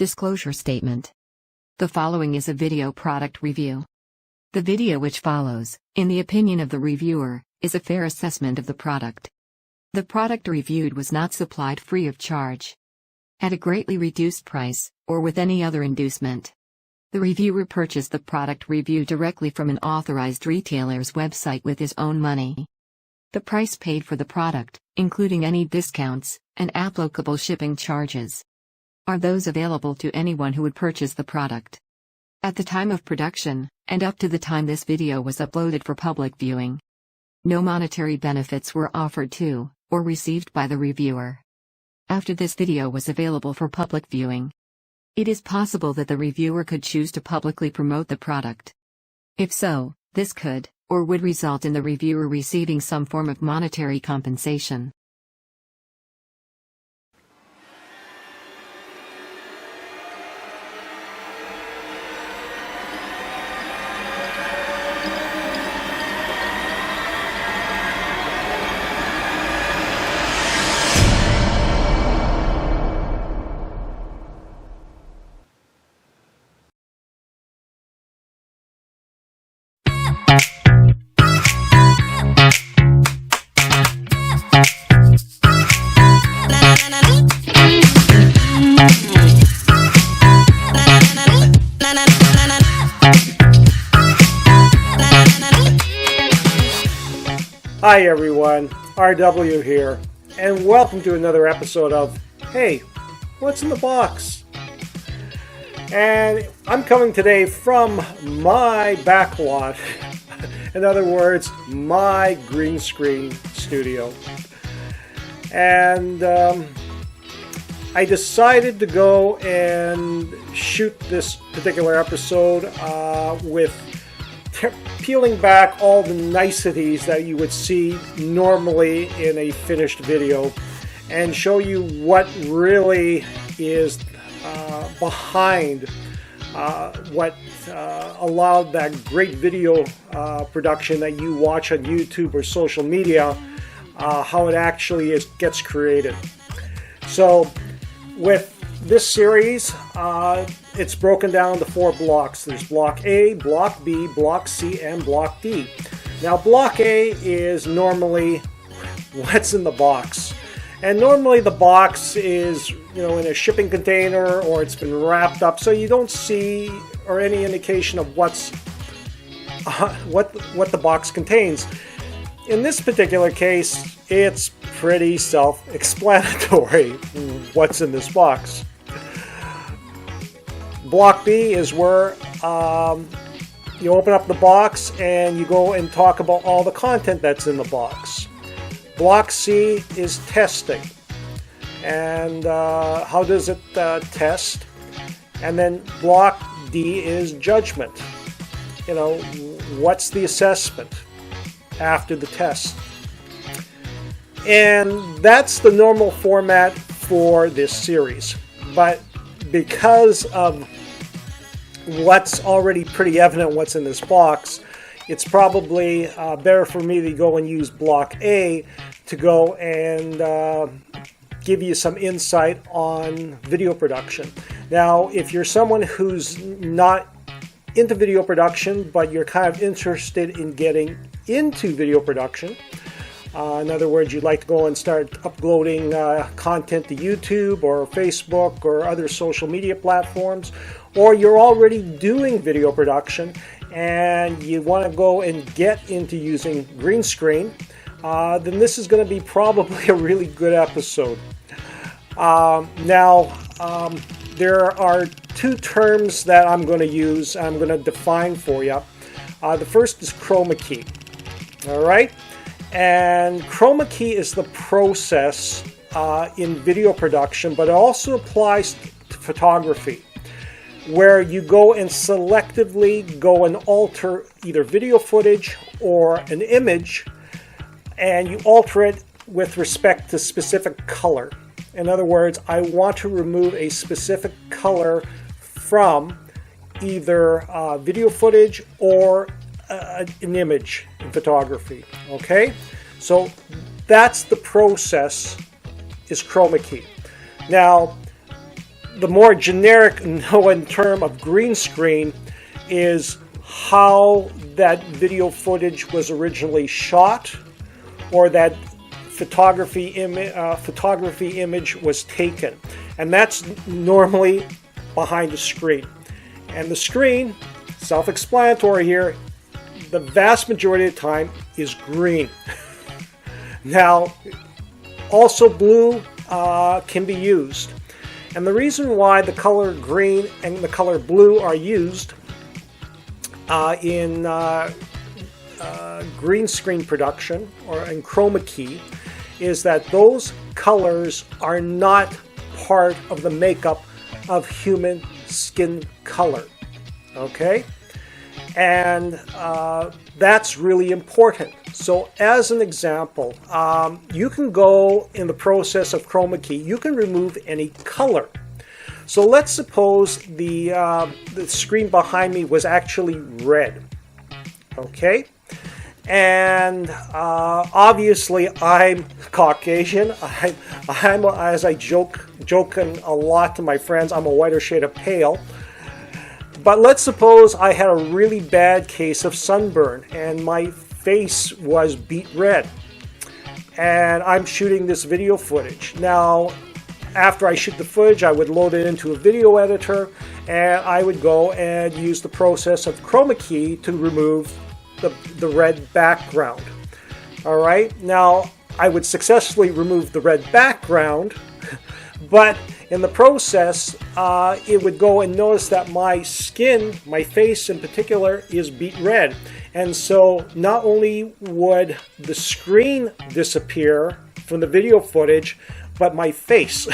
Disclosure statement. The following is a video product review. The video which follows, in the opinion of the reviewer, is a fair assessment of the product. The product reviewed was not supplied free of charge, at a greatly reduced price, or with any other inducement. The reviewer purchased the product review directly from an authorized retailer's website with his own money. The price paid for the product, including any discounts and applicable shipping charges, are those available to anyone who would purchase the product. At the time of production, and up to the time this video was uploaded for public viewing, no monetary benefits were offered to, or received by the reviewer. After this video was available for public viewing, it is possible that the reviewer could choose to publicly promote the product. If so, this could, or would result in the reviewer receiving some form of monetary compensation. Hi everyone, RW here, and welcome to another episode of Hey, What's in the Box? And I'm coming today from my backlot, in other words, my green screen studio. And I decided to go and shoot this particular episode with peeling back all the niceties that you would see normally in a finished video and show you what really is behind what allowed that great video production that you watch on YouTube or social media, how it actually gets created. So with this series, it's broken down to 4 blocks. There's Block A, Block B, Block C, and Block D. Now, Block A is normally what's in the box. And normally the box is, in a shipping container or it's been wrapped up, so you don't see or any indication of what the box contains. In this particular case, it's pretty self-explanatory what's in this box. Block B is where you open up the box and you go and talk about all the content that's in the box. Block C is testing. And how does it test? And then Block D is judgment. What's the assessment after the test? And that's the normal format for this series. But because of what's already pretty evident what's in this box, it's probably better for me to go and use Block A to go and give you some insight on video production. Now, if you're someone who's not into video production, but you're kind of interested in getting into video production, in other words, you'd like to go and start uploading content to YouTube or Facebook or other social media platforms, or you're already doing video production and you want to go and get into using green screen, then this is going to be probably a really good episode. Now, there are 2 terms that I'm going to use, I'm going to define for you. The first is chroma key. All right? And chroma key is the process in video production, but it also applies to photography, where you go and selectively go and alter either video footage or an image, and you alter it with respect to specific color. In other words, I want to remove a specific color from either video footage or an image in photography. Okay, so that's the process, is chroma key. Now, the more generic known term of green screen is how that video footage was originally shot, or that photography image was taken. And that's normally behind the screen. And the screen, self-explanatory here, the vast majority of the time is green. Now, also blue can be used. And the reason why the color green and the color blue are used in green screen production or in chroma key is that those colors are not part of the makeup of human skin color. Okay? And that's really important. So as an example, you can go in the process of chroma key, you can remove any color. So let's suppose the screen behind me was actually red. Okay? And obviously I'm Caucasian. I'm as I joking a lot to my friends, I'm a whiter shade of pale. But let's suppose I had a really bad case of sunburn and my face was beet red. And I'm shooting this video footage. Now, after I shoot the footage, I would load it into a video editor and I would go and use the process of chroma key to remove the red background. All right, now I would successfully remove the red background, but in the process, it would go and notice that my skin, my face in particular, is beet red. And so not only would the screen disappear from the video footage, but my face.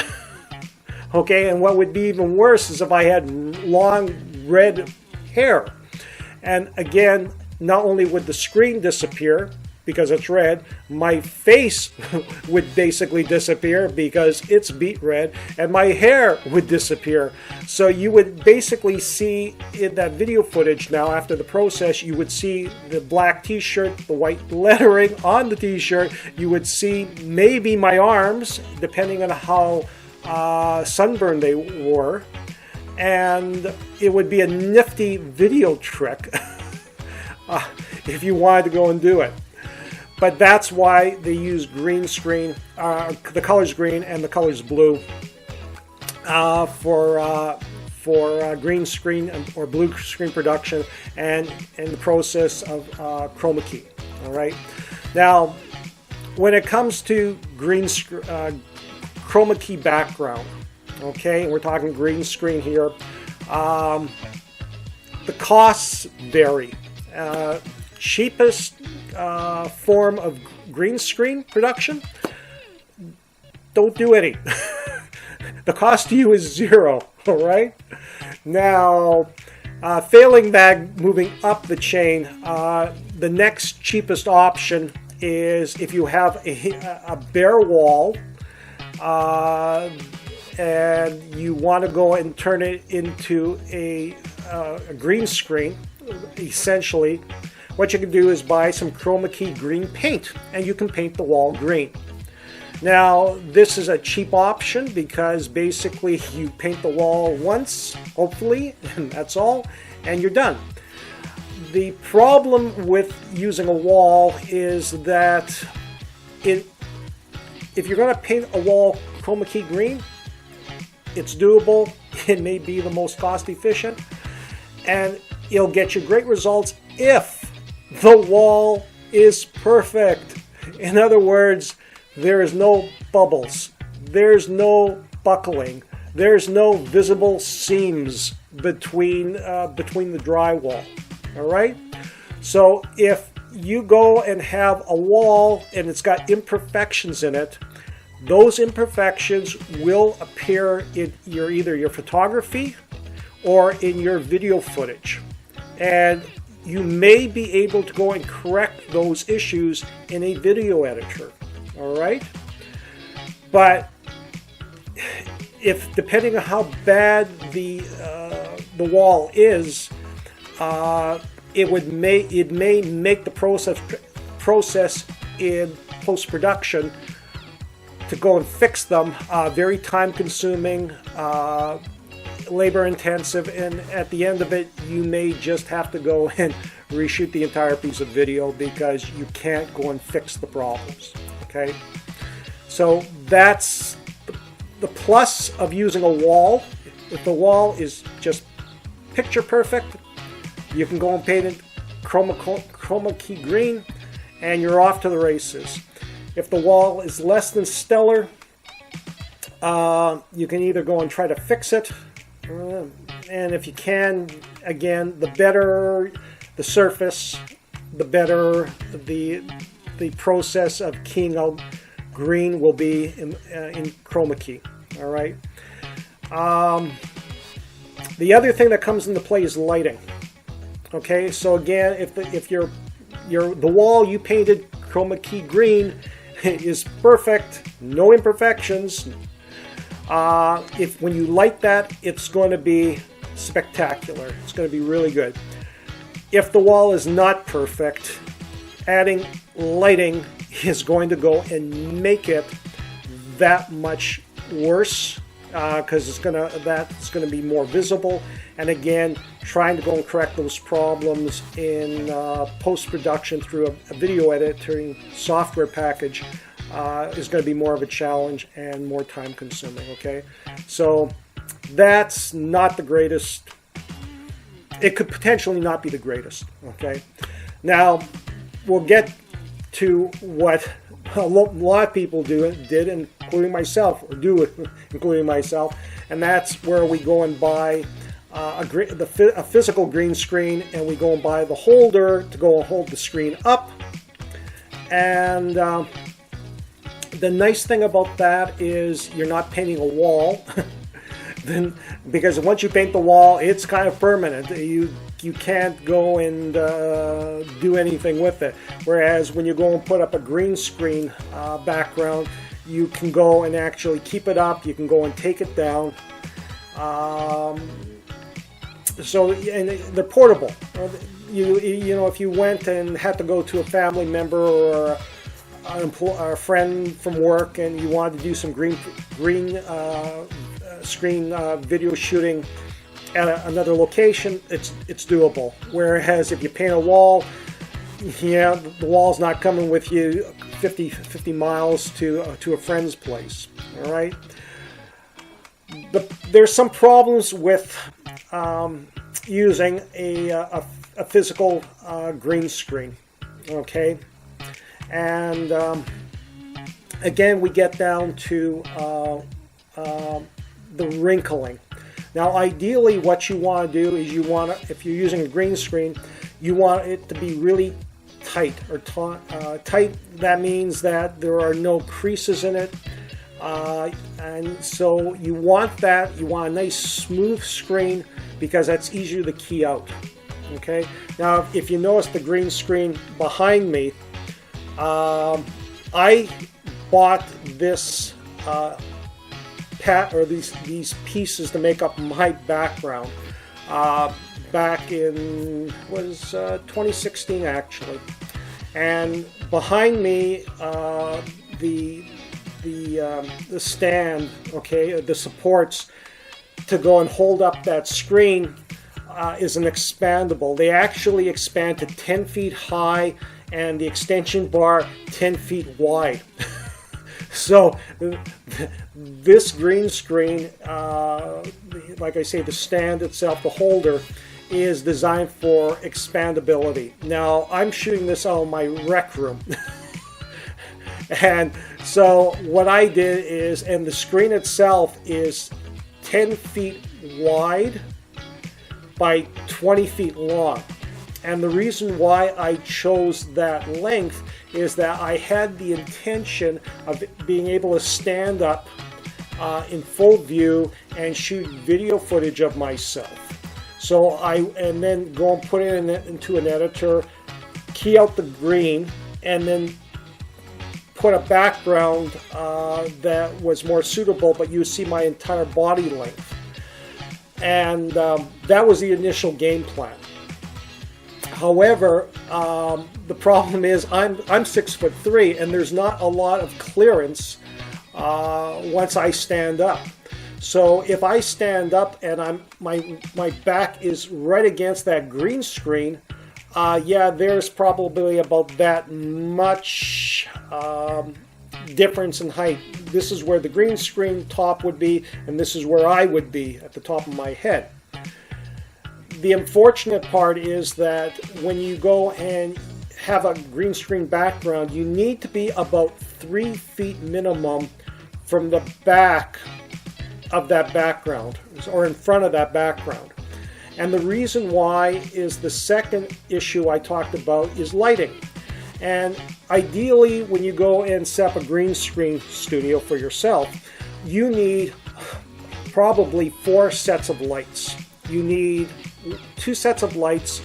Okay, and what would be even worse is if I had long red hair. And again, not only would the screen disappear because it's red, my face would basically disappear because it's beet red, and my hair would disappear. So you would basically see in that video footage now, after the process, you would see the black t-shirt, the white lettering on the t-shirt. You would see maybe my arms, depending on how sunburned they were. And it would be a nifty video trick if you wanted to go and do it. But that's why they use green screen, the colors green and the colors blue for green screen or blue screen production and in the process of chroma key. All right. Now, when it comes to chroma key background, okay, and we're talking green screen here, the costs vary. Cheapest form of green screen production, don't do any. The cost to you is zero. All right. Now, failing that, moving up the chain, the next cheapest option is if you have a bare wall and you want to go and turn it into a green screen. Essentially, what you can do is buy some chroma key green paint, and you can paint the wall green. Now, this is a cheap option because basically you paint the wall once, hopefully, and that's all, and you're done. The problem with using a wall is that if you're going to paint a wall chroma key green, it's doable. It may be the most cost efficient, and it'll get you great results if the wall is perfect. In other words, there is no bubbles, there's no buckling, there's no visible seams between the drywall. All right. So if you go and have a wall and it's got imperfections in it, those imperfections will appear in either your photography or in your video footage. And you may be able to go and correct those issues in a video editor. All right? But if, depending on how bad the wall is, it may make the process in post-production to go and fix them very time-consuming, labor intensive, and at the end of it you may just have to go and reshoot the entire piece of video because you can't go and fix the problems. Okay, so that's the plus of using a wall. If the wall is just picture perfect, you can go and paint it chroma key green and you're off to the races. If the wall is less than stellar, you can either go and try to fix it, and if you can, again, the better the surface, the better the process of keying out green will be in chroma key. All right. The other thing that comes into play is lighting. Okay, so again, if the wall you painted chroma key green is perfect, no imperfections, if when you light that, it's going to be spectacular. It's going to be really good. If the wall is not perfect, adding lighting is going to go and make it that much worse, because that's going to be more visible. And again, trying to go and correct those problems in post-production through a video editing software package is going to be more of a challenge and more time consuming. Okay, so that's not the greatest. It could potentially not be the greatest. Okay, now we'll get to what a lot of people did, including myself, and that's where we go and buy a physical green screen, and we go and buy the holder to go and hold the screen up. And the nice thing about that is you're not painting a wall, then, because once you paint the wall, it's kind of permanent. You can't go and do anything with it. Whereas when you go and put up a green screen background, you can go and actually keep it up. You can go and take it down. So, and they're portable. You know, if you went and had to go to a family member or a friend from work and you wanted to do some green screen video shooting at another location, it's doable. Whereas if you paint a wall, yeah, the wall's not coming with you 50 miles to a friend's place. All right. There's some problems with using a physical green screen. Okay, and again, we get down to the wrinkling. Now, ideally, what you want to do is if you're using a green screen, you want it to be really tight or tight. That means that there are no creases in it. And so you want a nice smooth screen because that's easier to key out. Okay. Now, if you notice the green screen behind me, I bought this these pieces to make up my background back in 2016 actually, and behind me the stand, okay, the supports to go and hold up that screen is an expandable. They actually expand to 10 feet high and the extension bar 10 feet wide. So this green screen, like I say, the stand itself, the holder, is designed for expandability. Now, I'm shooting this out of my rec room. And so what I did is, and the screen itself is 10 feet wide by 20 feet long. And the reason why I chose that length is that I had the intention of being able to stand up in full view and shoot video footage of myself. So and then go and put it into an editor, key out the green, and then put a background that was more suitable, but you see my entire body length. And that was the initial game plan. However, the problem is I'm 6'3", and there's not a lot of clearance once I stand up. So if I stand up and my back is right against that green screen, yeah, there's probably about that much difference in height. This is where the green screen top would be, and this is where I would be at the top of my head. The unfortunate part is that when you go and have a green screen background, you need to be about 3 feet minimum from the back of that background, or in front of that background. And the reason why is the second issue I talked about is lighting. And ideally, when you go and set up a green screen studio for yourself, you need probably 4 sets of lights. You need 2 sets of lights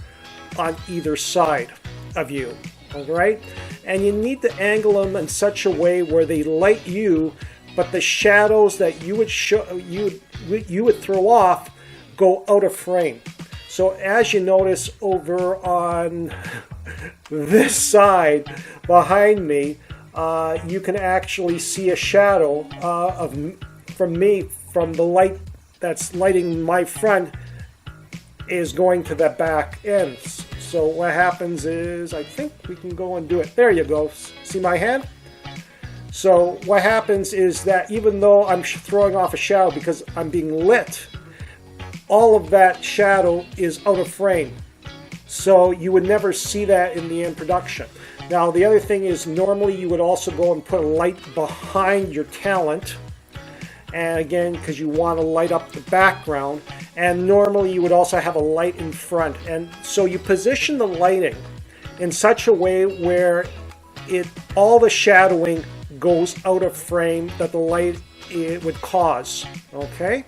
on either side of you, all right? And you need to angle them in such a way where they light you, but the shadows that you would throw off go out of frame. So as you notice over on this side behind me, you can actually see a shadow from me, from the light that's lighting my front is going to the back end. So what happens is, I think we can go and do it. There you go. See my hand? So what happens is that even though I'm throwing off a shadow because I'm being lit, all of that shadow is out of frame. So you would never see that in the end production. Now the other thing is, normally you would also go and put a light behind your talent. And again, because you want to light up the background. And normally you would also have a light in front. And so you position the lighting in such a way where all the shadowing goes out of frame that the light would cause. Okay?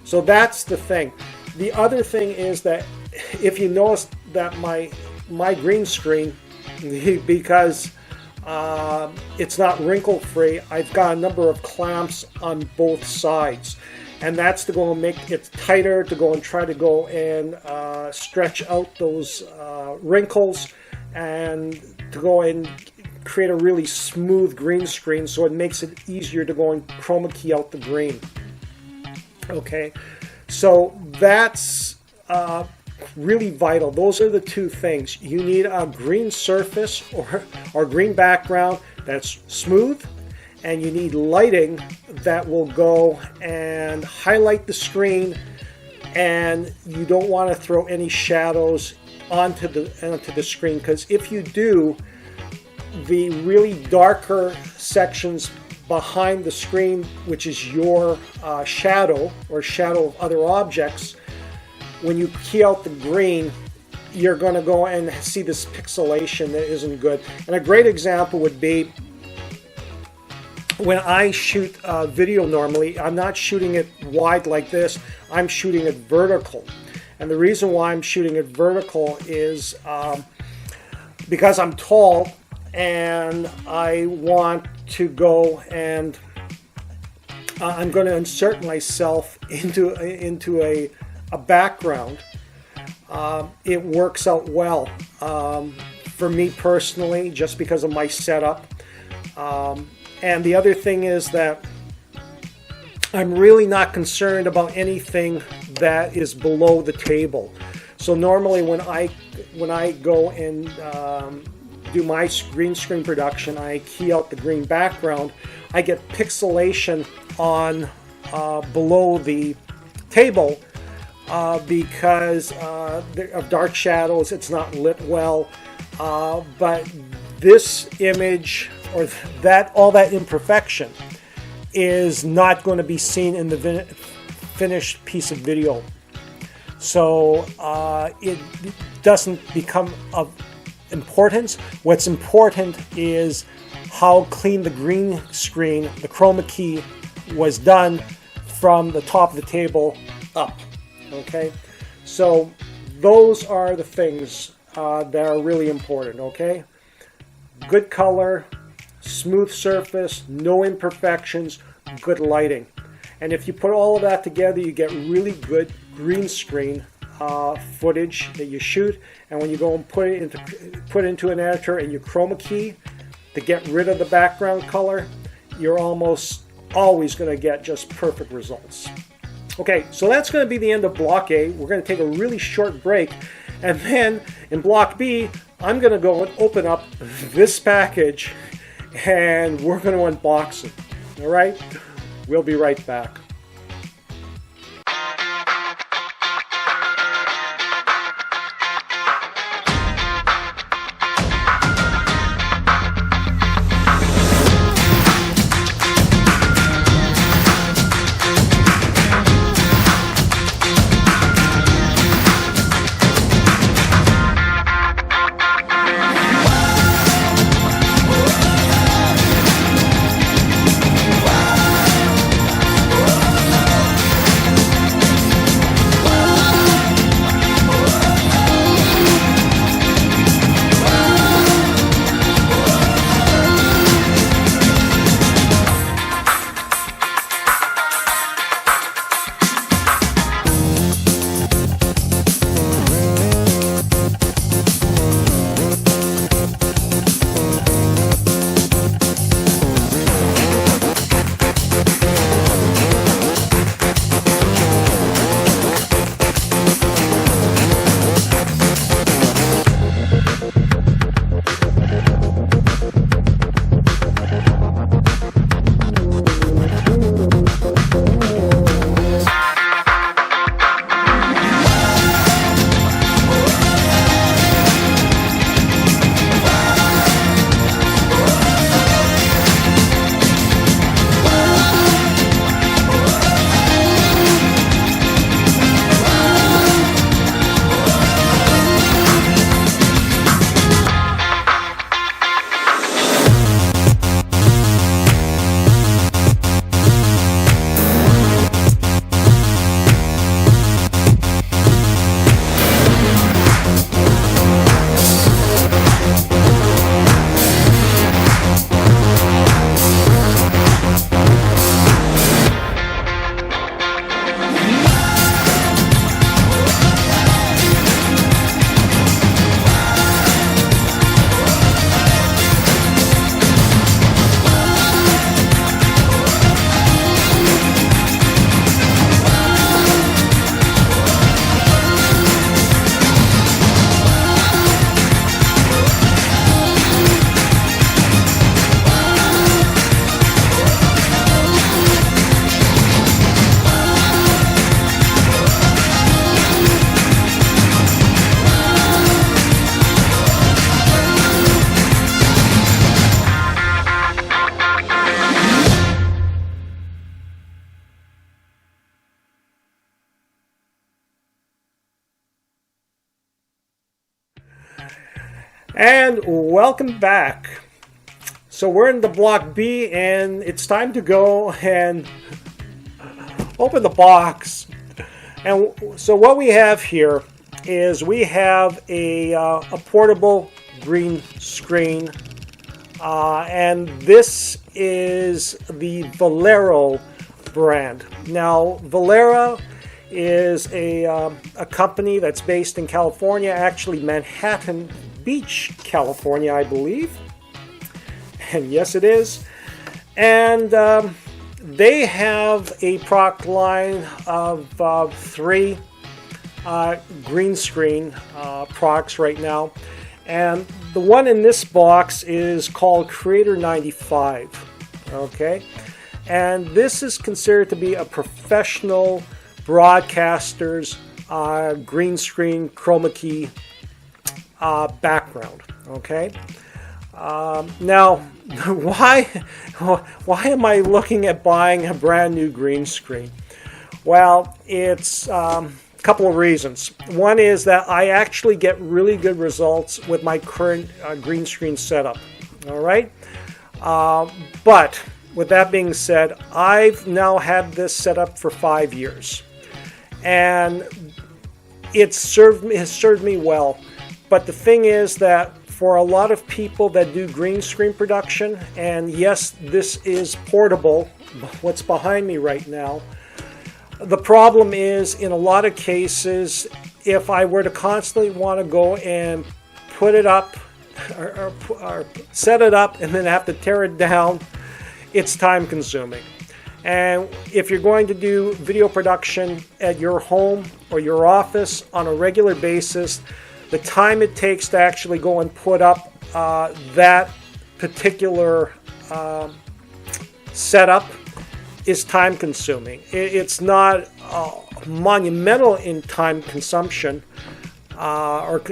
So that's the thing. The other thing is that if you notice that my green screen, because it's not wrinkle free, I've got a number of clamps on both sides, and that's to go and make it tighter, to go and try to go and stretch out those wrinkles, and to go and create a really smooth green screen, so it makes it easier to go and chroma key out the green. Okay, so that's really vital. Those are the 2 things. You need a green surface or green background that's smooth, and you need lighting that will go and highlight the screen, and you don't want to throw any shadows onto the screen, because if you do, the really darker sections behind the screen, which is your shadow or shadow of other objects, when you key out the green, you're going to go and see this pixelation that isn't good. And a great example would be when I shoot video normally, I'm not shooting it wide like this, I'm shooting it vertical. And the reason why I'm shooting it vertical is because I'm tall, and I want to go and I'm going to insert myself into a background. It works out well for me personally, just because of my setup. And the other thing is that I'm really not concerned about anything that is below the table. So normally when I go and do my green screen production, I key out the green background, I get pixelation on below the table because of dark shadows. It's not lit well, but this image, or all that imperfection, is not going to be seen in the finished piece of video. So it doesn't become of importance. What's important is how clean the green screen, the chroma key, was done from the top of the table up. Okay, so those are the things that are really important. Okay, good color, smooth surface, no imperfections, good lighting. And if you put all of that together, you get really good green screen footage that you shoot. And when you go and put it into an editor and you chroma key to get rid of the background color, you're almost always going to get just perfect results. Okay, so that's going to be the end of Block A. We're going to take a really short break. And then in Block B, I'm going to go and open up this package and we're going to unbox it. All right? We'll be right back. And welcome back. So we're in the Block B and it's time to go and open the box. And so what we have here is we have a portable green screen. And this is the Valero brand. Now, Valero is a company that's based in California, actually Manhattan Beach, California, I believe. And yes, it is. And they have a product line of 3 green screen products right now. And the one in this box is called Creator 95. Okay? And this is considered to be a professional broadcaster's green screen chroma key background. Okay? Now, why am I looking at buying a brand new green screen? Well, it's a couple of reasons. One is that I actually get really good results with my current green screen setup. All right? But with that being said, I've now had this set up for 5 years. And it has served me well. But the thing is that for a lot of people that do green screen production, and yes, this is portable, what's behind me right now, the problem is in a lot of cases, if I were to constantly want to go and put it up or set it up and then have to tear it down, it's time consuming. And if you're going to do video production at your home or your office on a regular basis, the time it takes to actually go and put up that particular setup is time consuming. It's not monumental in time consumption, or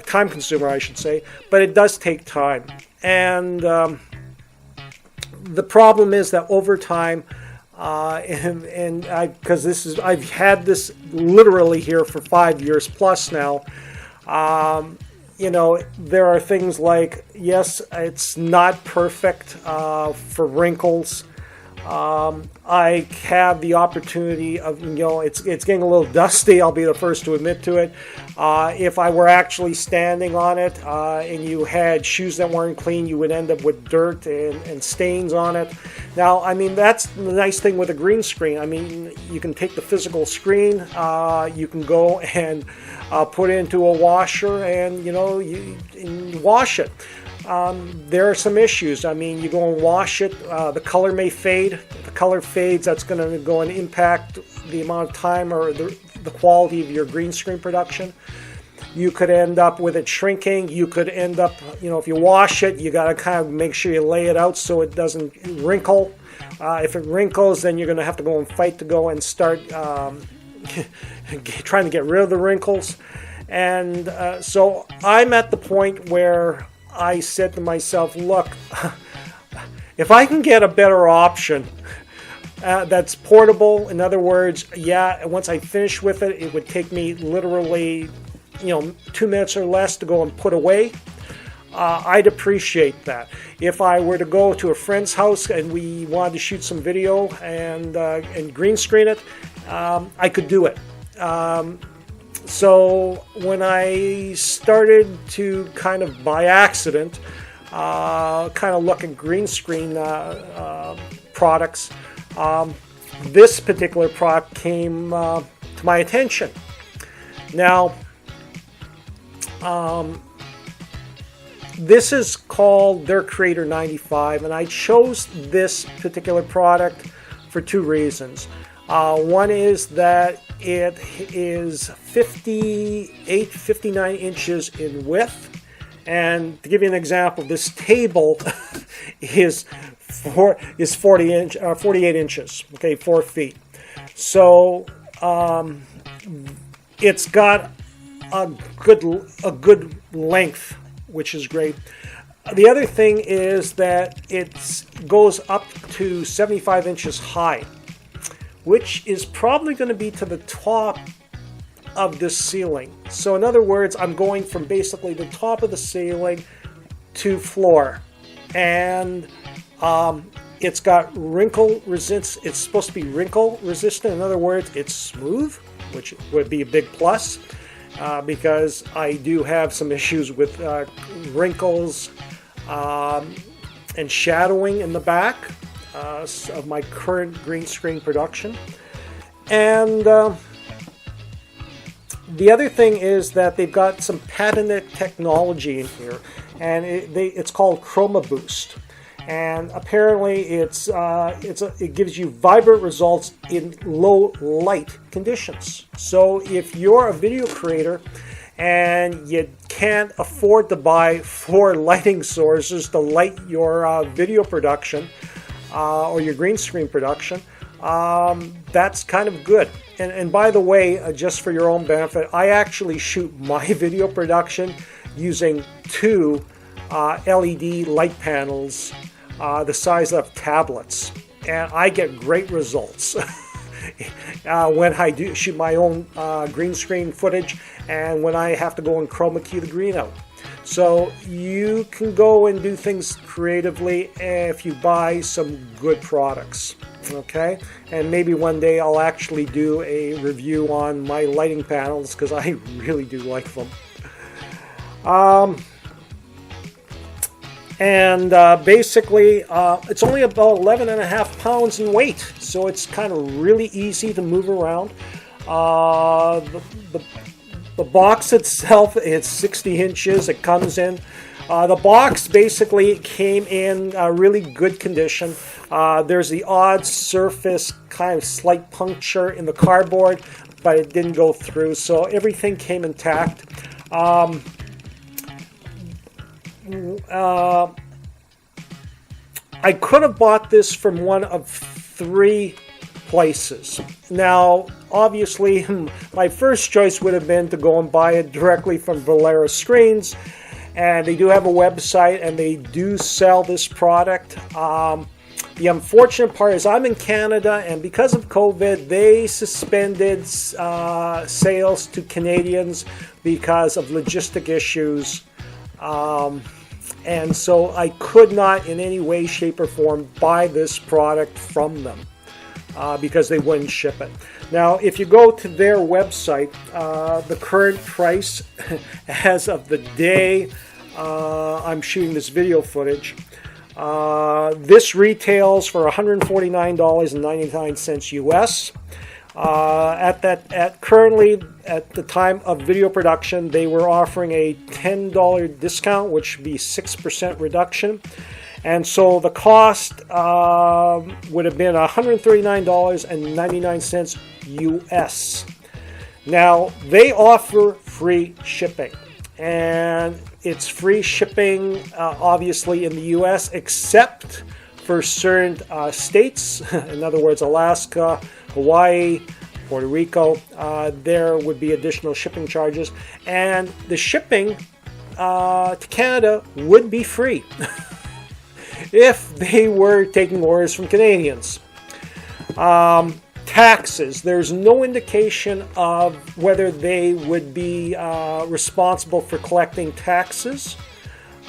time consumer, I should say, but it does take time. And the problem is that over time, because I've had this literally here for 5 years plus now. There are things like, yes, it's not perfect for wrinkles. I have the opportunity of, it's getting a little dusty. I'll be the first to admit to it. If I were actually standing on it and you had shoes that weren't clean, you would end up with dirt and stains on it. Now, I mean, that's the nice thing with a green screen. I mean, you can take the physical screen, you can go and put it into a washer and, you wash it. There are some issues. I mean, you go and wash it, the color may fade. If the color fades, that's going to go and impact the amount of time or the quality of your green screen production. You could end up with it shrinking. You could end up, if you wash it, you got to kind of make sure you lay it out so it doesn't wrinkle. If it wrinkles, then you're going to have to go and fight to go and start trying to get rid of the wrinkles. And so I'm at the point where I said to myself, look, if I can get a better option that's portable, in other words, once I finish with it, it would take me literally, 2 minutes or less to go and put away. I'd appreciate that. If I were to go to a friend's house and we wanted to shoot some video and green screen it, I could do it. So when I started to kind of by accident look at green screen products, this particular product came to my attention. Now, this is called their Creator 95, and I chose this particular product for two reasons. One is that it is 59 inches in width. And to give you an example, this table is 48 inches, 4 feet. So it's got a good length, which is great. The other thing is that it goes up to 75 inches high, which is probably going to be to the top of this ceiling. So in other words, I'm going from basically the top of the ceiling to floor. And it's got wrinkle resistance. It's supposed to be wrinkle resistant. In other words, it's smooth, which would be a big plus because I do have some issues with wrinkles and shadowing in the back of my current green screen production. And the other thing is that they've got some patented technology in here, and it's called Chroma Boost. And apparently it gives you vibrant results in low light conditions. So if you're a video creator and you can't afford to buy 4 lighting sources to light your video production or your green screen production, that's kind of good. And by the way, just for your own benefit, I actually shoot my video production using 2 LED light panels the size of tablets, and I get great results when I do shoot my own green screen footage and when I have to go and chroma key the green out. So you can go and do things creatively if you buy some good products, okay? And maybe one day I'll actually do a review on my lighting panels because I really do like them. Basically, it's only about 11.5 pounds in weight, so it's kind of really easy to move around. The box itself is 60 inches. It comes in. The box basically came in really good condition. There's the odd surface, kind of slight puncture in the cardboard, but it didn't go through, so everything came intact. I could have bought this from one of 3 places. Now, obviously, my first choice would have been to go and buy it directly from Valera Screens, and they do have a website and they do sell this product. The unfortunate part is I'm in Canada, and because of COVID, they suspended sales to Canadians because of logistic issues. And so I could not in any way, shape, or form buy this product from them because they wouldn't ship it. Now, if you go to their website, the current price as of the day I'm shooting this video footage, this retails for $149.99 US. Currently, at the time of video production, they were offering a $10 discount, which would be 6% reduction. And so the cost would have been $139.99 US. Now, they offer free shipping. And it's free shipping, obviously, in the US, except for certain states. In other words, Alaska, Hawaii, Puerto Rico, there would be additional shipping charges. And the shipping to Canada would be free if they were taking orders from Canadians. Taxes. There's no indication of whether they would be responsible for collecting taxes.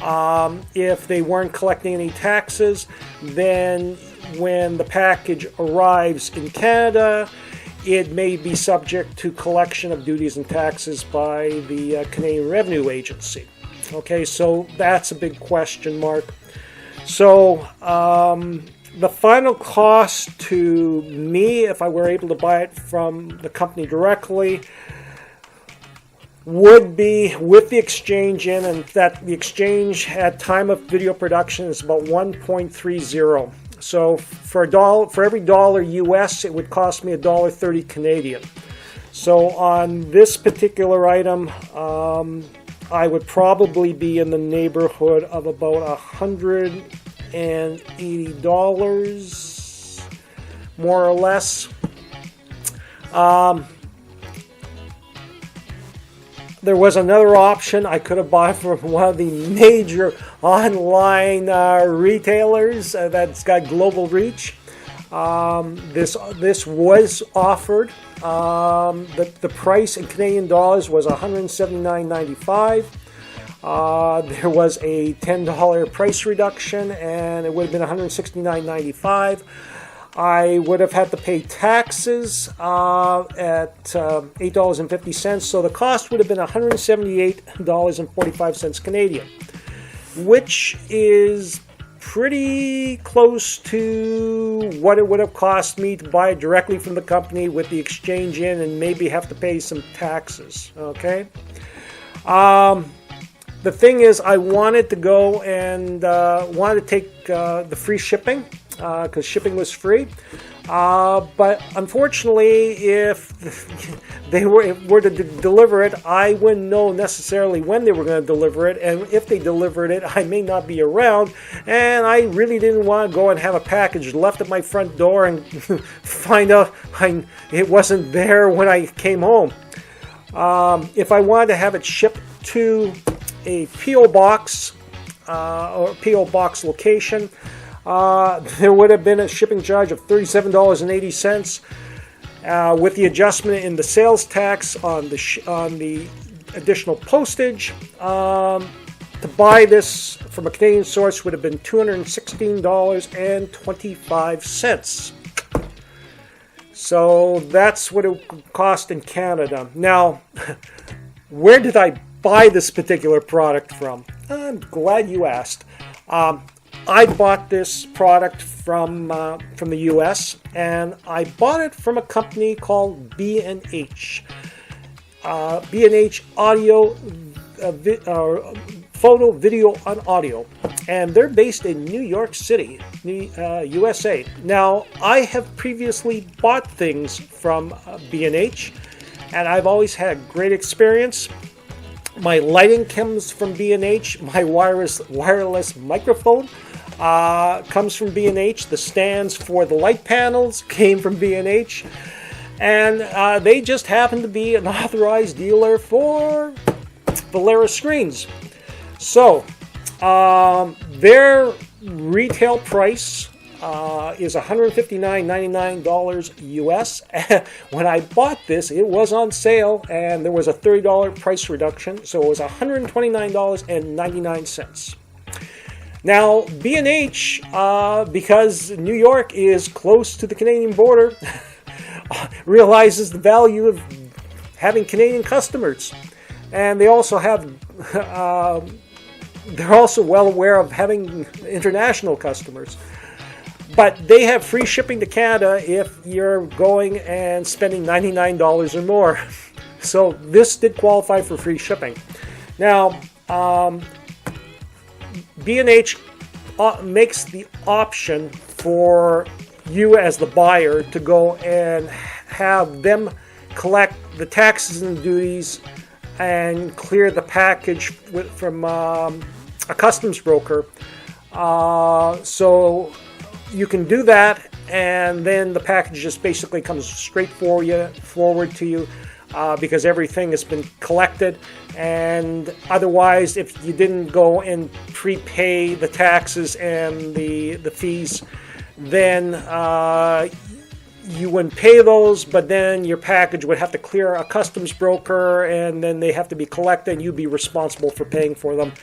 If they weren't collecting any taxes, then when the package arrives in Canada, it may be subject to collection of duties and taxes by the Canadian Revenue Agency. Okay, so that's a big question mark. So the final cost to me, if I were able to buy it from the company directly, would be with the exchange in, and that the exchange at time of video production is about 1.30. So for every dollar US, it would cost me $1.30 Canadian. So on this particular item, I would probably be in the neighborhood of about $180, more or less. There was another option. I could have bought from one of the major online retailers that's got global reach. This was offered. The price in Canadian dollars was $179.95. There was a $10 price reduction, and it would have been $169.95. I would have had to pay taxes at $8.50, so the cost would have been $178.45 Canadian, which is pretty close to what it would have cost me to buy it directly from the company with the exchange in and maybe have to pay some taxes. Okay. The thing is, I wanted to go and wanted to take the free shipping because shipping was free. But unfortunately, if they were to deliver it, I wouldn't know necessarily when they were going to deliver it. And if they delivered it, I may not be around. And I really didn't want to go and have a package left at my front door and find out it wasn't there when I came home. If I wanted to have it shipped to a P.O. box or P.O. box location, there would have been a shipping charge of $37.80 with the adjustment in the sales tax on the additional postage. To buy this from a Canadian source would have been $216.25. So that's what it would cost in Canada. Now, where did I buy this particular product from? I'm glad you asked. I bought this product from the U.S. and I bought it from a company called B&H. B&H Audio photo, video, and audio. And they're based in New York City, USA. Now, I have previously bought things from B&H, and I've always had a great experience. My lighting comes from B&H. My wireless microphone comes from B&H. The stands for the light panels came from B&H. And they just happen to be an authorized dealer for Valerus screens. So, their retail price is $159.99 US. When I bought this, it was on sale, and there was a $30 price reduction, so it was $129.99. Now, B&H, because New York is close to the Canadian border, realizes the value of having Canadian customers, and they also have they're also well aware of having international customers, but they have free shipping to Canada if you're going and spending $99 or more. So this did qualify for free shipping. Now, B&H makes the option for you as the buyer to go and have them collect the taxes and duties and clear the package from a customs broker. So you can do that, and then the package just basically comes straight forward to you because everything has been collected. And otherwise, if you didn't go and prepay the taxes and the fees, then you wouldn't pay those, but then your package would have to clear a customs broker, and then they have to be collected, and you'd be responsible for paying for them.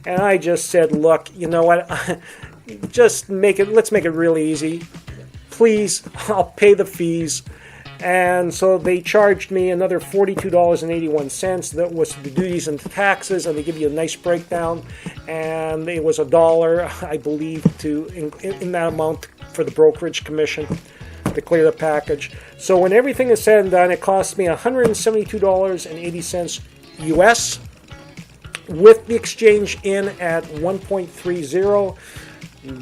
And I just said, look, you know what, let's make it really easy. Please, I'll pay the fees. And so they charged me another $42.81. That was the duties and the taxes, and they give you a nice breakdown. And it was $1, I believe, in that amount for the brokerage commission to clear the package. So when everything is said and done, it cost me $172.80 US, with the exchange in at 1.30,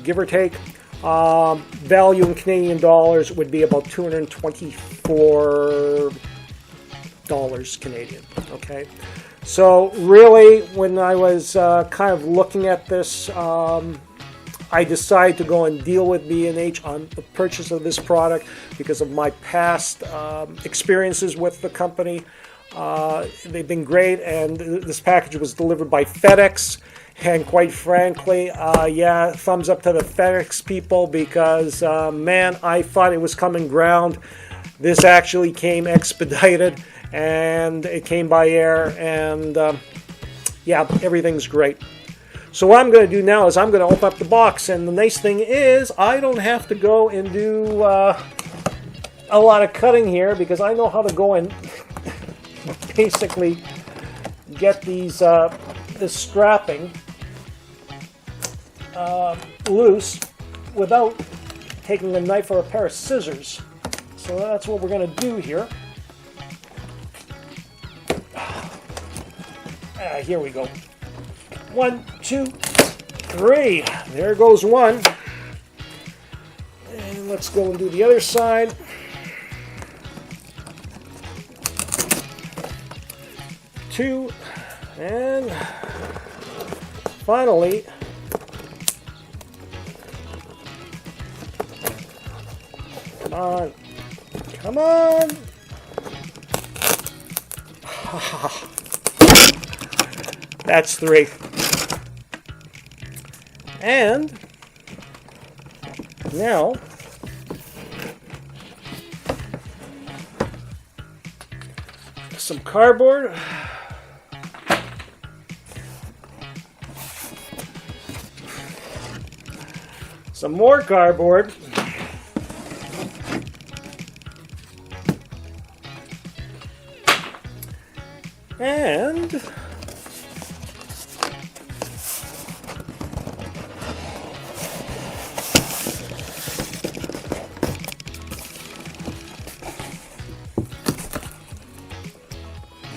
give or take. Value in Canadian dollars would be about $224 Canadian. Okay, so really, when I was kind of looking at this, I decided to go and deal with B&H on the purchase of this product because of my past experiences with the company. They've been great, and this package was delivered by FedEx. And quite frankly, yeah, thumbs up to the FedEx people because, man, I thought it was coming ground. This actually came expedited, and it came by air, and yeah, everything's great. So what I'm going to do now is I'm going to open up the box, and the nice thing is I don't have to go and do a lot of cutting here because I know how to go and basically get these this strapping loose without taking a knife or a pair of scissors. So that's what we're going to do here. Here we go. 1, 2, 3. There goes one. And let's go and do the other side. Two. And finally, come on. Come on. That's 3. And now some cardboard. Some more cardboard. And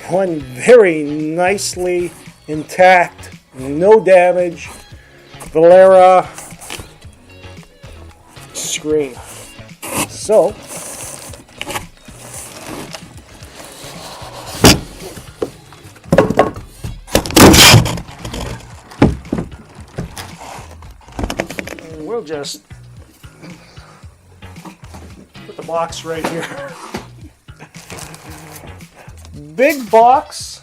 one very nicely intact no damage Valera screen. So and we'll just put the box right here. Big box.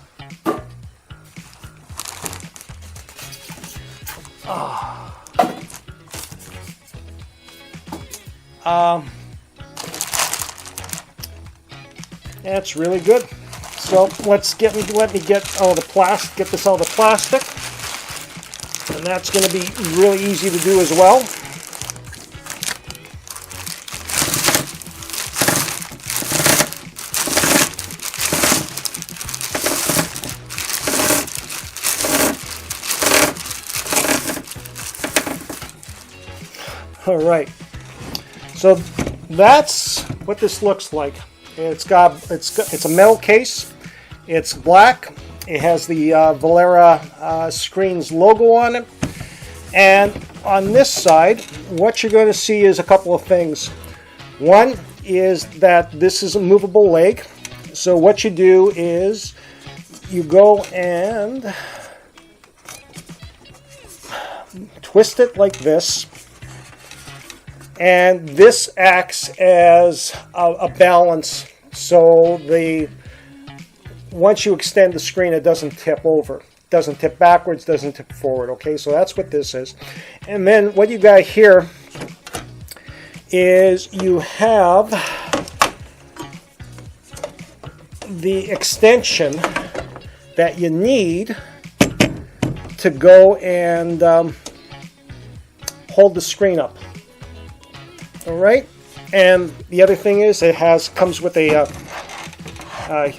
That's really good. So let me get all the plastic, get this out of the plastic, and that's going to be really easy to do as well. All right, so that's what this looks like. It's a metal case. It's black. It has the Valera Screens logo on it. And on this side, what you're going to see is a couple of things. One is that this is a movable leg. So what you do is you go and twist it like this. And this acts as a balance, so once you extend the screen, it doesn't tip over, doesn't tip backwards, doesn't tip forward. Okay, so that's what this is. And then what you got here is you have the extension that you need to go and hold the screen up. All right, and the other thing is it comes with a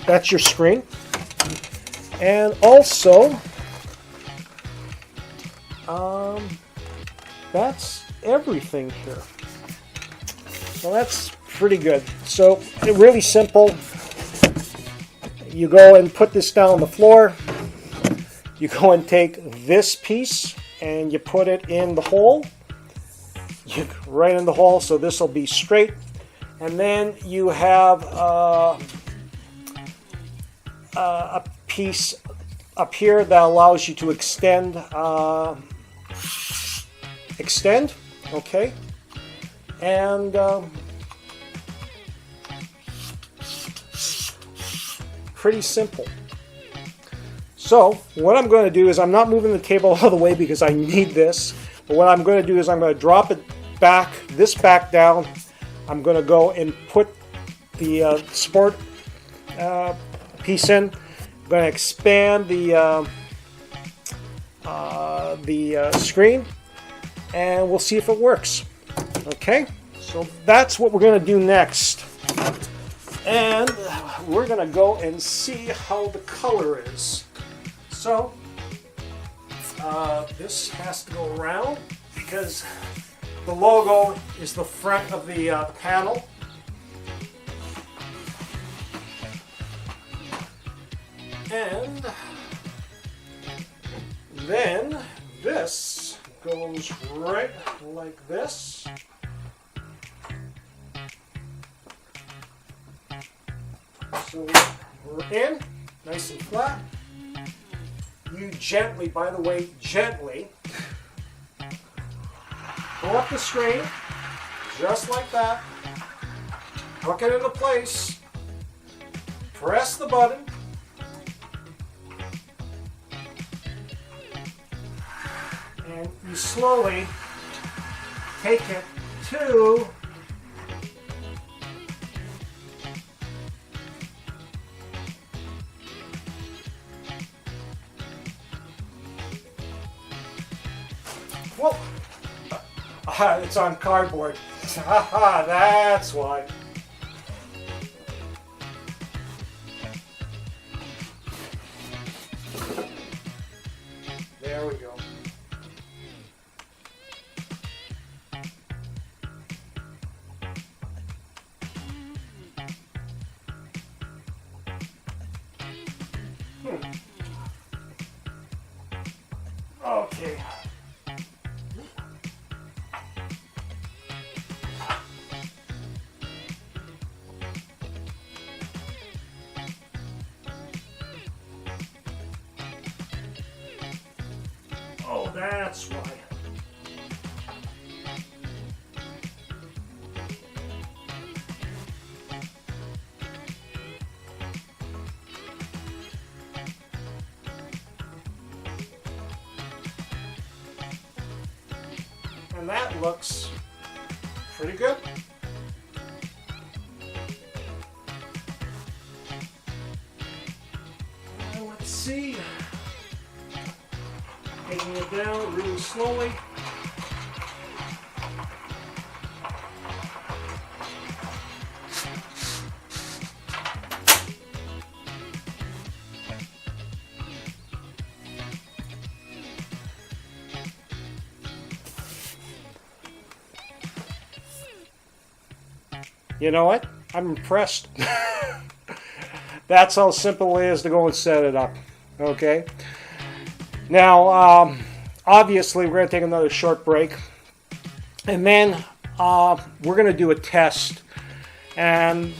that's your screen, and also that's everything here. So that's pretty good. So really simple. You go and put this down on the floor. You go and take this piece and you put it in the hole. Right in the hole, so this will be straight, and then you have a piece up here that allows you to extend. Okay, and pretty simple. So what I'm going to do is I'm not moving the table all the way because I need this. But what I'm going to do is I'm going to drop it back down. I'm going to go and put the support piece in. I'm going to expand the screen, and we'll see if it works. Okay, so that's what we're going to do next. And we're going to go and see how the color is. So this has to go around because the logo is the front of the panel. And then this goes right like this. So we're in, nice and flat. You gently, by the way, gently pull up the screen, just like that. Hook it into place. Press the button. And you slowly take it to whoa! It's on cardboard. Haha, that's why. There we go. Oh, that's why. And that looks pretty good. Let's see. Taking it down really slowly. You know what? I'm impressed. That's how simple it is to go and set it up. Okay? Now, obviously, we're going to take another short break. And then we're going to do a test. And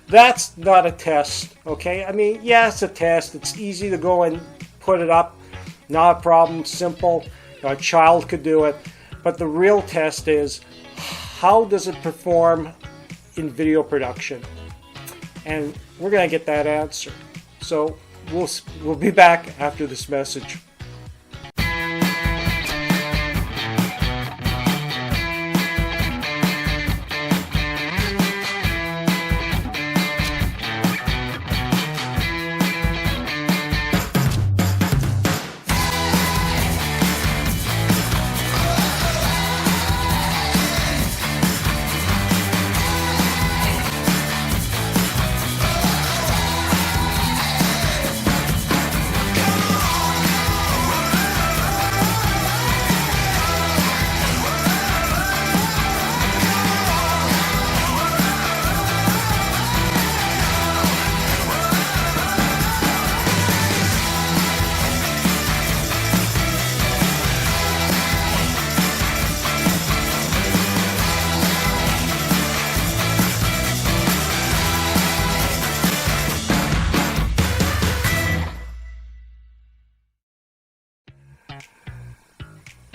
that's not a test. Okay? I mean, yeah, it's a test. It's easy to go and put it up. Not a problem. Simple. A child could do it. But the real test is, how does it perform in video production? And we're going to get that answer. So we'll be back after this message.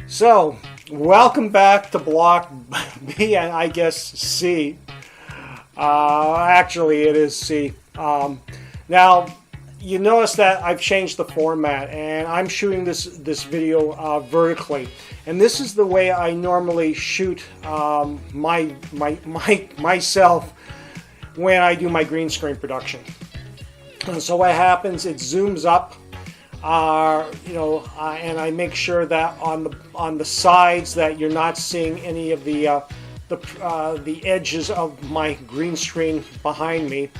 So, welcome back to Block B and I guess C. Actually, it is C. Now, you notice that I've changed the format, and I'm shooting this video vertically. And this is the way I normally shoot myself when I do my green screen production. And so what happens? It zooms up. And I make sure that on the sides that you're not seeing any of the edges of my green screen behind me.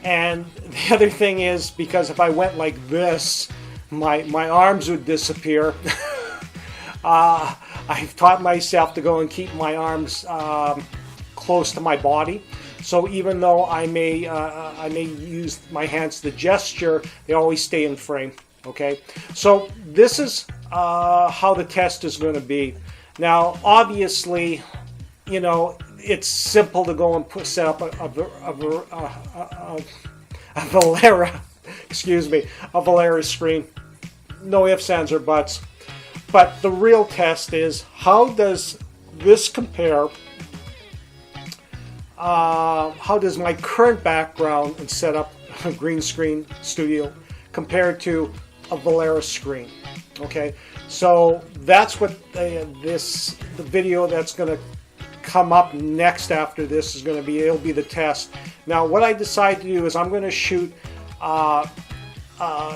And the other thing is, because if I went like this, my arms would disappear. I've taught myself to go and keep my arms close to my body. So even though I may use my hands to gesture, they always stay in frame. Okay, so this is how the test is going to be. Now, obviously, you know, it's simple to go and set up a Valera, a Valera screen. No ifs, ands, or buts. But the real test is, how does this compare? How does my current background and setup, a green screen studio, compare to a Valera screen? Okay, so that's what the video that's going to come up next after this is going to be. It'll be the test. Now, what I decide to do is I'm going to shoot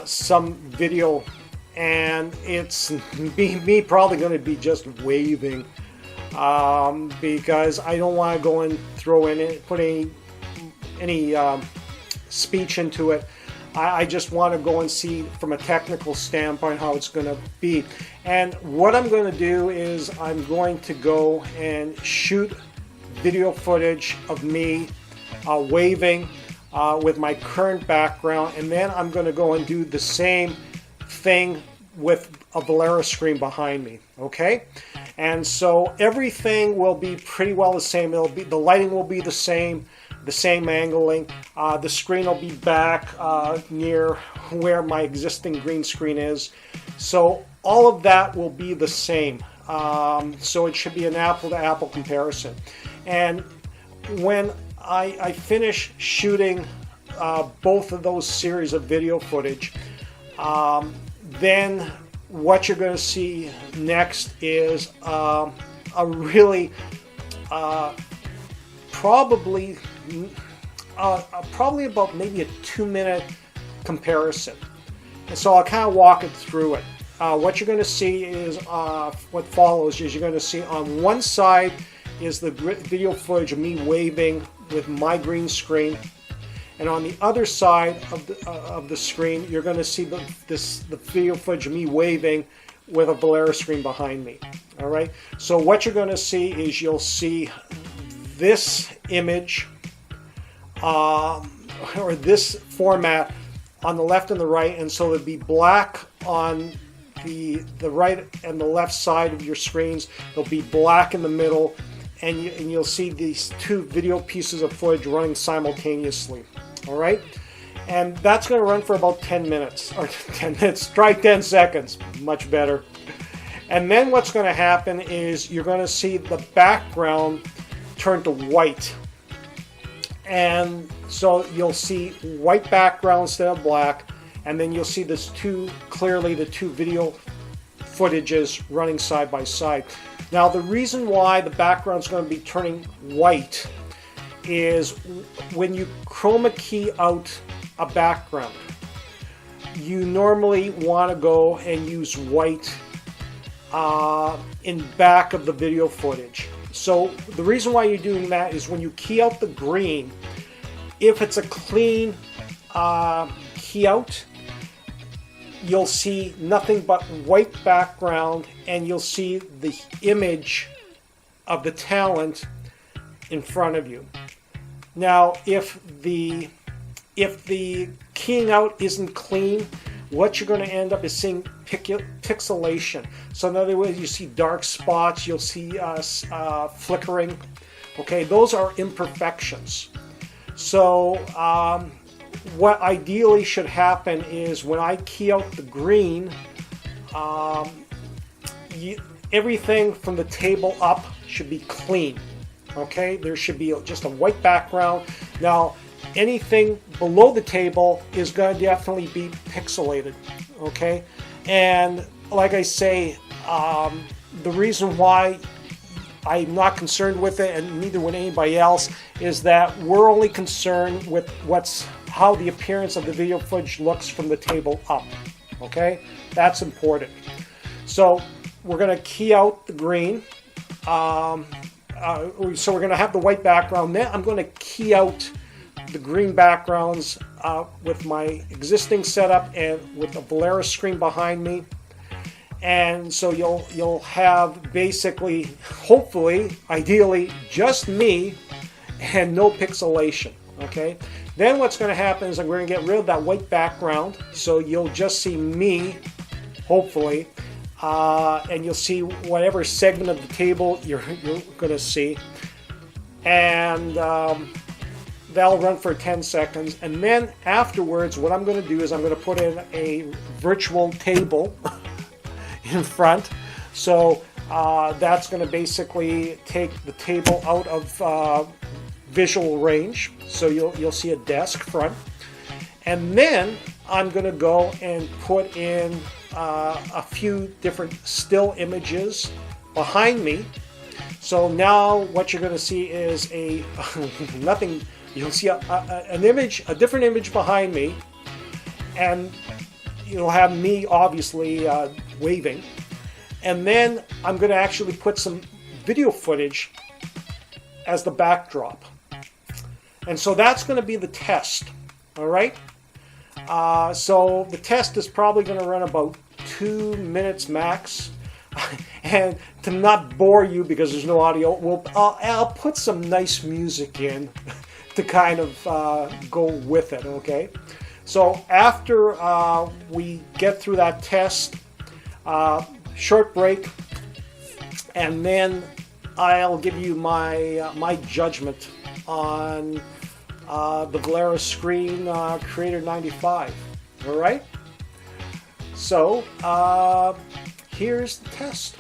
some video, and it's me probably going to be just waving, because I don't want to go and put any speech into it. I just want to go and see from a technical standpoint how it's going to be. And what I'm going to do is I'm going to go and shoot video footage of me waving with my current background, and then I'm going to go and do the same thing with a Valera screen behind me. Okay, and so everything will be pretty well the same. The lighting will be the same. the same angling. The screen will be back near where my existing green screen is. So all of that will be the same. So it should be an apple-to-apple comparison. And when I finish shooting both of those series of video footage, then what you're going to see next is a really probably about maybe a 2-minute comparison. And so I'll kind of walk it through it. What you're going to see is what follows is you're going to see on one side is the video footage of me waving with my green screen, and on the other side of the screen you're going to see the video footage of me waving with a Valera screen behind me. All right. So what you're going to see is you'll see this image or this format on the left and the right, and so it'll be black on the right and the left side of your screens. There'll be black in the middle, and you'll see these two video pieces of footage running simultaneously. All right, and that's going to run for about 10 minutes or 10 minutes. Try 10 seconds, much better. And then what's going to happen is you're going to see the background turn to white, and so you'll see white background instead of black, and then you'll see this clearly the two video footages running side by side. Now the reason why the background's going to be turning white is when you chroma key out a background, you normally want to go and use white in back of the video footage. So the reason why you're doing that is when you key out the green, if it's a clean key out, you'll see nothing but white background, and you'll see the image of the talent in front of you. Now, if the keying out isn't clean, what you're going to end up is seeing pixelation. So in other words, you see dark spots, you'll see flickering. Okay, those are imperfections. So what ideally should happen is when I key out the green, everything from the table up should be clean. Okay, there should be just a white background. Now, anything below the table is going to definitely be pixelated. Okay, and like I say, the reason why I'm not concerned with it, and neither would anybody else, is that we're only concerned with how the appearance of the video footage looks from the table up. Okay, that's important. So we're going to key out the green. So we're going to have the white background. Then I'm going to key out the green backgrounds with my existing setup and with the Valera screen behind me. And so you'll have basically, hopefully, ideally, just me and no pixelation. Okay. Then what's going to happen is I'm going to get rid of that white background, so you'll just see me, hopefully, and you'll see whatever segment of the table you're going to see, and that'll run for 10 seconds. And then afterwards, what I'm going to do is I'm going to put in a virtual table in front. So that's going to basically take the table out of visual range. So you'll see a desk front. And then I'm going to go and put in a few different still images behind me. So now what you're going to see is nothing. You'll see an image, a different image behind me, and you'll have me obviously waving. And then I'm going to actually put some video footage as the backdrop. And so that's going to be the test. All right. So the test is probably going to run about 2 minutes max. And to not bore you because there's no audio, I'll put some nice music in to kind of go with it. Okay. So after we get through that test, short break, and then I'll give you my judgment on the Valera Screen Creator 95. All right? So, here's the test.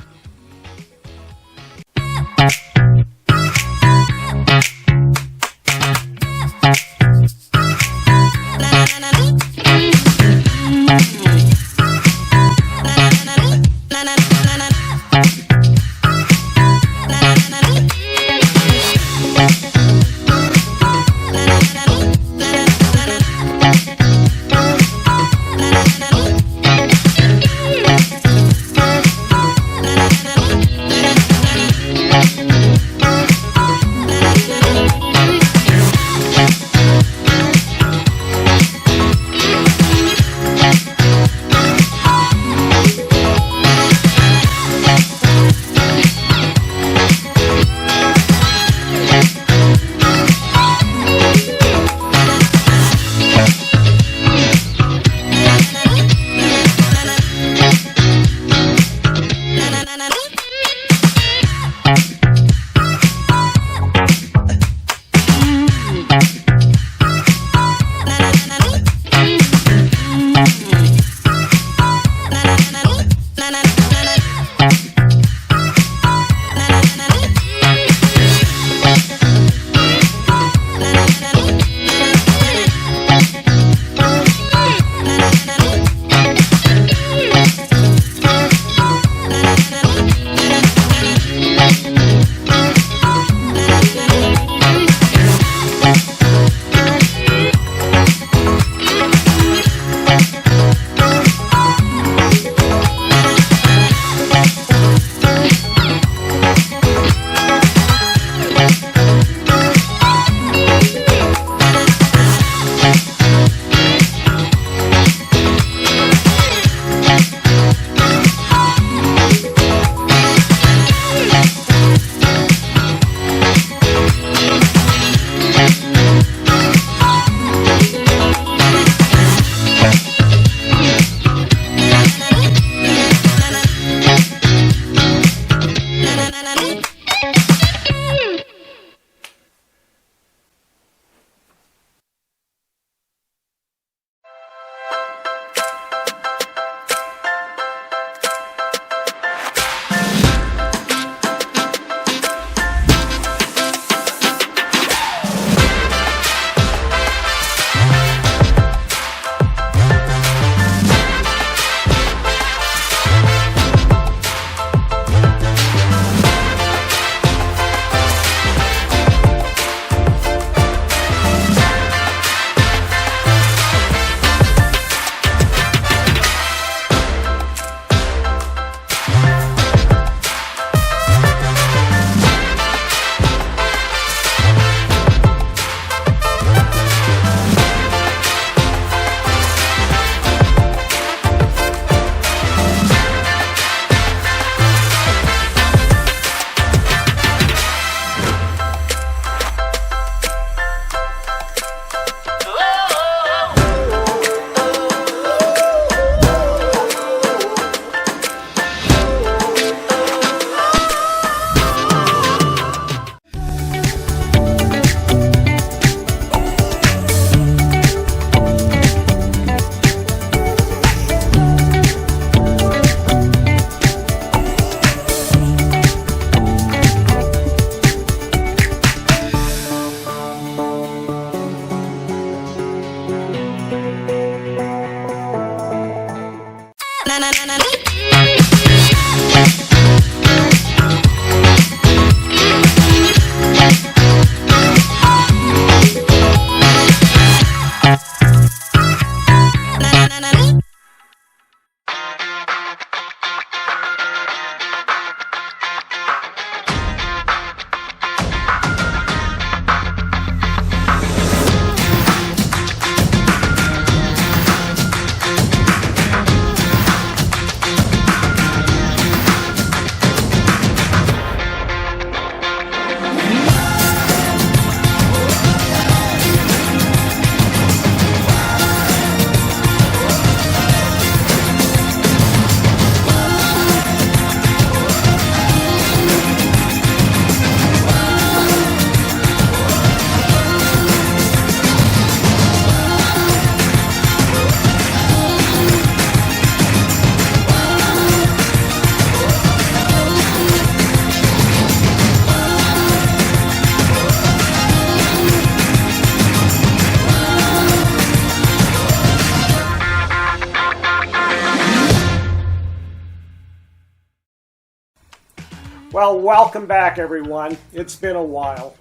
Well, welcome back, everyone. It's been a while.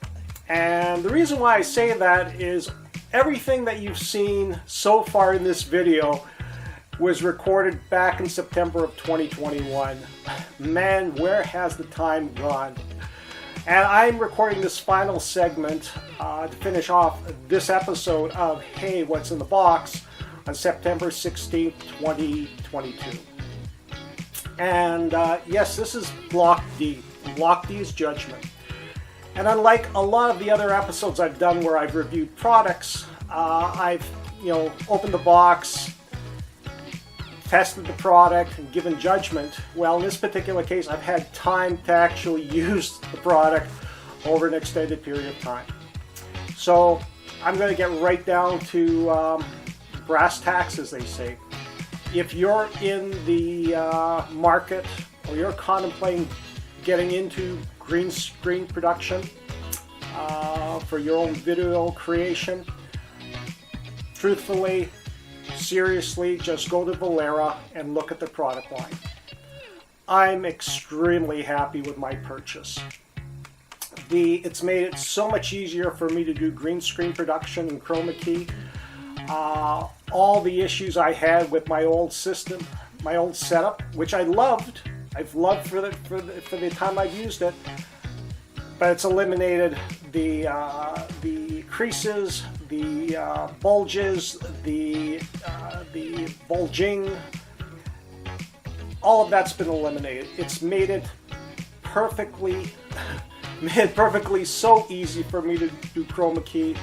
And the reason why I say that is everything that you've seen so far in this video was recorded back in September of 2021. Man, where has the time gone? And I'm recording this final segment to finish off this episode of Hey, What's in the Box on September 16th, 2022. And yes, this is Block D. Block D is Judgment. And unlike a lot of the other episodes I've done where I've reviewed products, I've opened the box, tested the product, and given judgment. Well, in this particular case, I've had time to actually use the product over an extended period of time. So I'm going to get right down to brass tacks, as they say. If you're in the market or you're contemplating getting into green screen production for your own video creation, truthfully, seriously, just go to Volera and look at the product line. I'm extremely happy with my purchase. It's made it so much easier for me to do green screen production and chroma key. All the issues I had with my old system, my old setup, which I've loved for the time I've used it, but it's eliminated the creases, the bulges, the bulging. All of that's been eliminated. It's made it perfectly so easy for me to do chroma key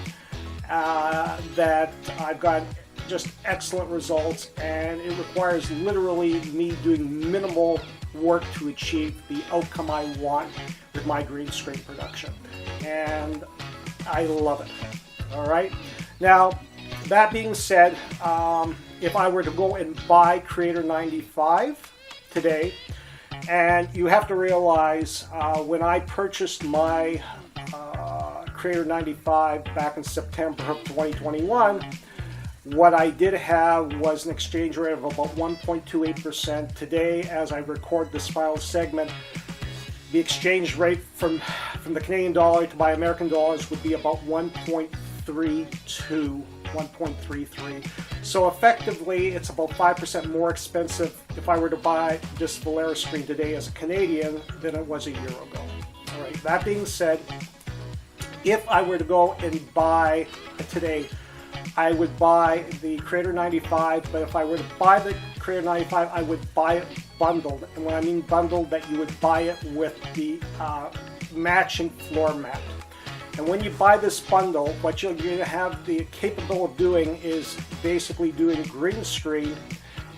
that I've got just excellent results, and it requires literally me doing minimal work to achieve the outcome I want with my green screen production, and I love it. All right, now that being said, if I were to go and buy Creator 95 today, and you have to realize when I purchased my Creator 95 back in September of 2021, what I did have was an exchange rate of about 1.28%. Today, as I record this final segment, the exchange rate from the Canadian dollar to my American dollars would be about 1.32, 1.33. So effectively, it's about 5% more expensive if I were to buy this Volera screen today as a Canadian than it was a year ago. All right. That being said, if I were to go and buy today, I would buy the Creator 95, but if I were to buy the Creator 95, I would buy it bundled. And when I mean bundled, that you would buy it with the matching floor mat. And when you buy this bundle, what you're going to have the capable of doing is basically doing green screen,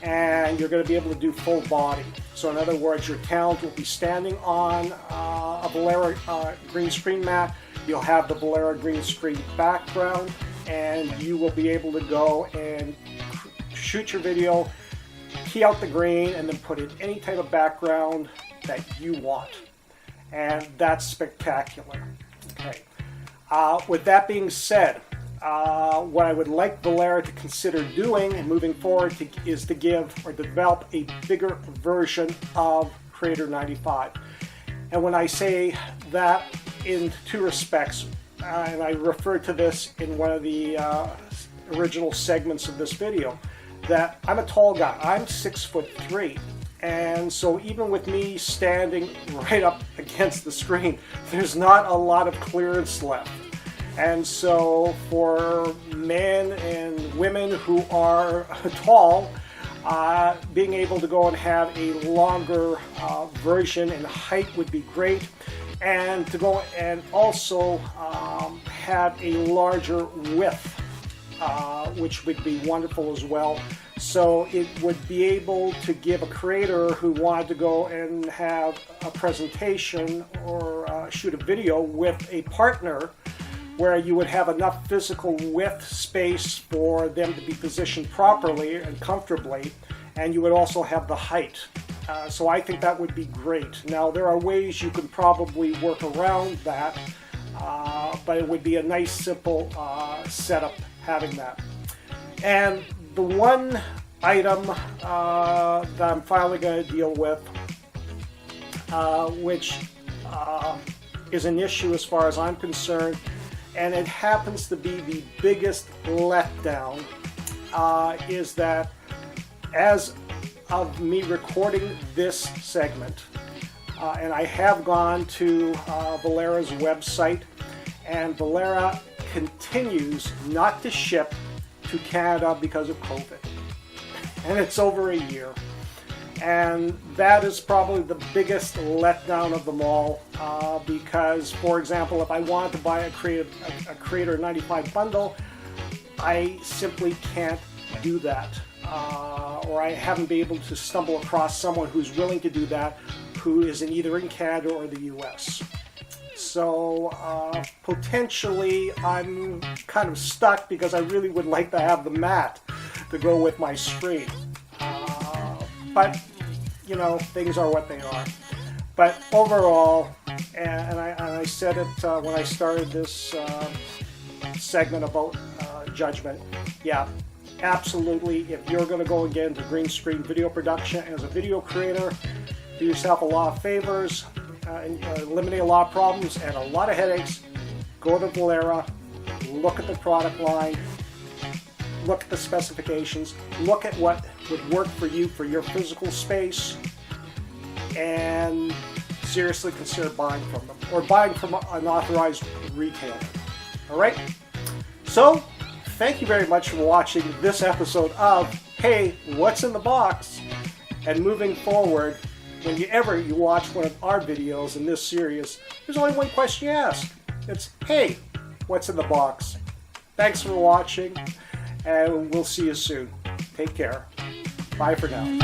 and you're going to be able to do full body. So in other words, your talent will be standing on a Volera green screen mat. You'll have the Volera green screen background, and you will be able to go and shoot your video, key out the green, and then put in any type of background that you want. And that's spectacular. Okay. With that being said, what I would like Volera to consider doing and moving forward is to give or develop a bigger version of Creator 95. And when I say that, in two respects, and I referred to this in one of the original segments of this video, that I'm a tall guy. I'm 6'3", and so even with me standing right up against the screen, there's not a lot of clearance left. And so for men and women who are tall, being able to go and have a longer version in height would be great. And to go and also have a larger width, which would be wonderful as well. So it would be able to give a creator who wanted to go and have a presentation or shoot a video with a partner, where you would have enough physical width space for them to be positioned properly and comfortably, and you would also have the height. So I think that would be great. Now, there are ways you can probably work around that, but it would be a nice, simple setup having that. And the one item that I'm finally going to deal with, which is an issue as far as I'm concerned, and it happens to be the biggest letdown, is that as of me recording this segment, and I have gone to Valera's website, and Valera continues not to ship to Canada because of COVID. And it's over a year. And that is probably the biggest letdown of them all, because, for example, if I wanted to buy a Creator 95 bundle, I simply can't do that. Or I haven't been able to stumble across someone who's willing to do that, who is either in Canada or the US. So potentially I'm kind of stuck, because I really would like to have the mat to go with my screen. But, you know, things are what they are. But overall, and I said it when I started this segment about Judgment, yeah, absolutely, if you're going to go and get into green screen video production as a video creator, do yourself a lot of favors, and eliminate a lot of problems and a lot of headaches. Go to Valera, look at the product line, look at the specifications, look at what would work for you for your physical space, and seriously consider buying from them, or buying from an authorized retailer. All right? So, thank you very much for watching this episode of Hey, What's in the Box? And moving forward, whenever you watch one of our videos in this series, there's only one question you ask. It's, hey, what's in the box? Thanks for watching, and we'll see you soon. Take care. Bye for now.